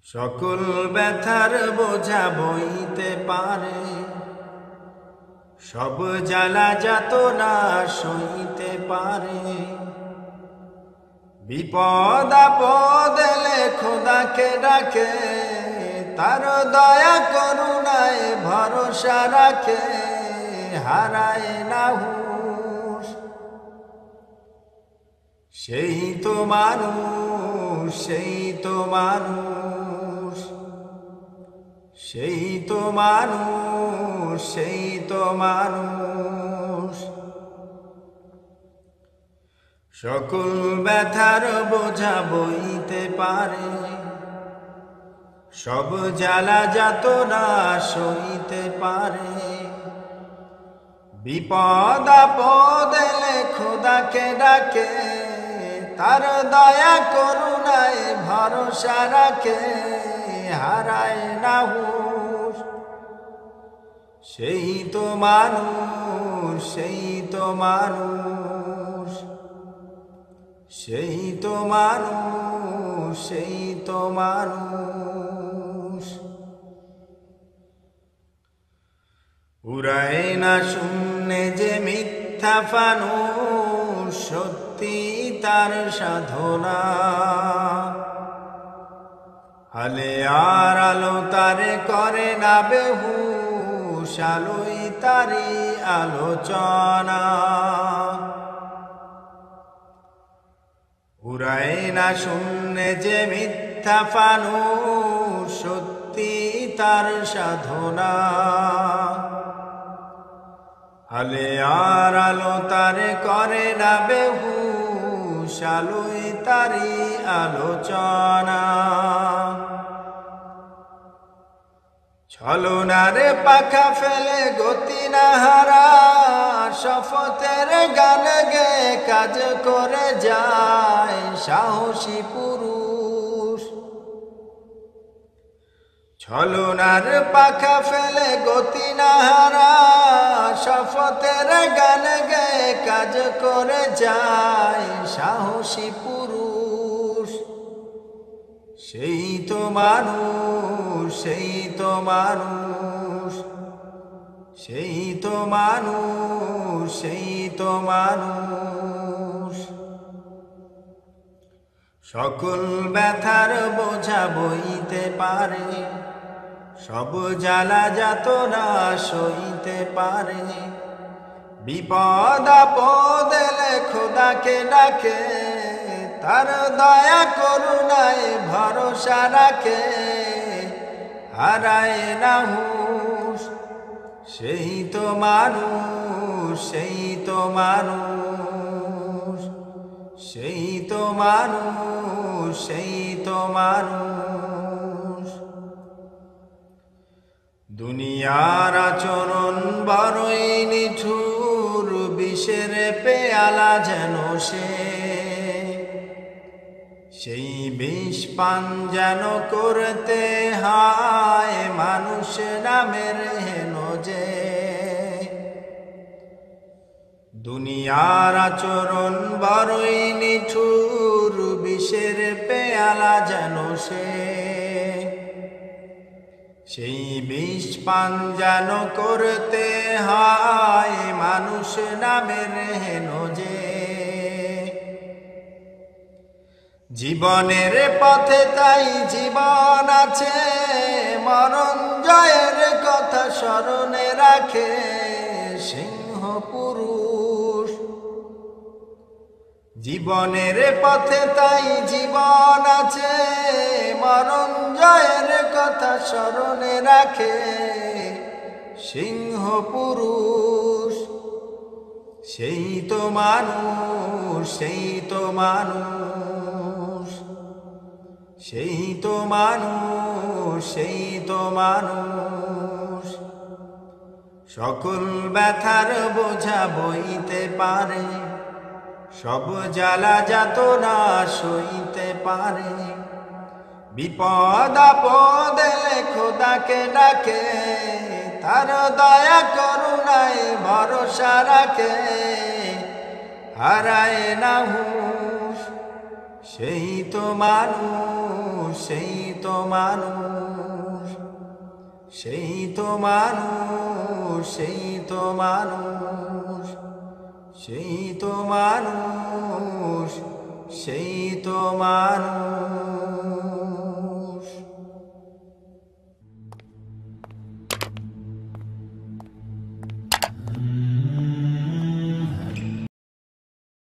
সকল ব্যথার বোঝা বইতে পারে, সব জ্বালা যাতনা সইতে পারে। বিপদ আপদ এলে খোদাকে ডাকে, তার দয়া করুণায় ভরসা রাখে, হারায় না হুঁশ। সেই তো মানুষ, সেই তো মানুষ, সেই তো মানুষ, সেই তো মানুষ। সকল ব্যথার বোঝা বইতে পারে, সব জ্বালা যাতনা সইতে পারে। বিপদ আপদ এলে খোদাকে ডাকে, তার দয়া করুণায় ভরসা রাখে, হারায় না হুঁশ। সেই তো মানুষ, সেই তো মানুষ, সেই তো মানুষ, সেই তো মানুষ। উড়ায় না শূন্যে যে মিথ্যা ফানুষ, সত্যি তার সাধনা। আলে আর আলো তারে করে না বেহুশ, আলোই তারি আলোচনা। উড়ায় না শূন্যে যে মিথ্যা ফানুষ, সত্যি তার সাধনা। আলে আর আলো তারে করে না বেহুশ, আলোই তারি আলোচনা। ছলনারে পাখা ফেলে গতি না হারা, শপথের গান গে কাজ করে যায় সাহসী পুরুষ। ছলনার পাখা ফেলে গতি না হারা, শপথের গান গে কাজ করে যায় সাহসী পুরুষ। সেই তো মানুষ, সেই তো মানুষ, সেই তো মানুষ, সেই তো মানুষ। সকল ব্যথার বোঝা বইতে পারে, সব জ্বালা যাতনা সইতে পারে। বিপদ আপদ এলে খোদাকে ডাকে, তার দয়া করুণায় ভরসা রাখে, হারায় না হুঁশ। সেই তো মানুষ, সেই তো মানুষ, সেই তো মানুষ, সেই তো মানুষ। দুনিয়ার আচরণ বড়ই নিঠুর, বিষের পেয়ালা যেন সে। সেই বিষ পান যেন করতে হয় মানুষ নামের হেন যে। দুনিয়ার আচরণ বড়ই নিঠুর, বিষের পেয়ালা যেন সে। সেই বিষ পান যেন করতে হয় মানুষ নামের হেন যে। জীবনের পথে তাই জীবন আছে, মরণ জয়ের কথা স্মরণে রাখে সিংহ পুরুষ। জীবনের পথে তাই জীবন আছে, মরণ জয়ের কথা স্মরণে রাখে সিংহ পুরুষ। সেই তো মানুষ, সেই তো মানুষ, সেই তো মানুষ, সেই তো মানুষ। সকল ব্যথার বোঝা বইতে পারে, সব জ্বালা যাতনা সইতে পারে। বিপদ আপদ এলে খোদাকে ডাকে, তার দয়া করুণায় ভরসা রাখে হারায় না হুঁশ। সেই তো মানুষ, সেই তো মানুষ, সেই তো মানুষ, সেই তো মানুষ, সেই তো মানুষ, সেই তো মানুষ।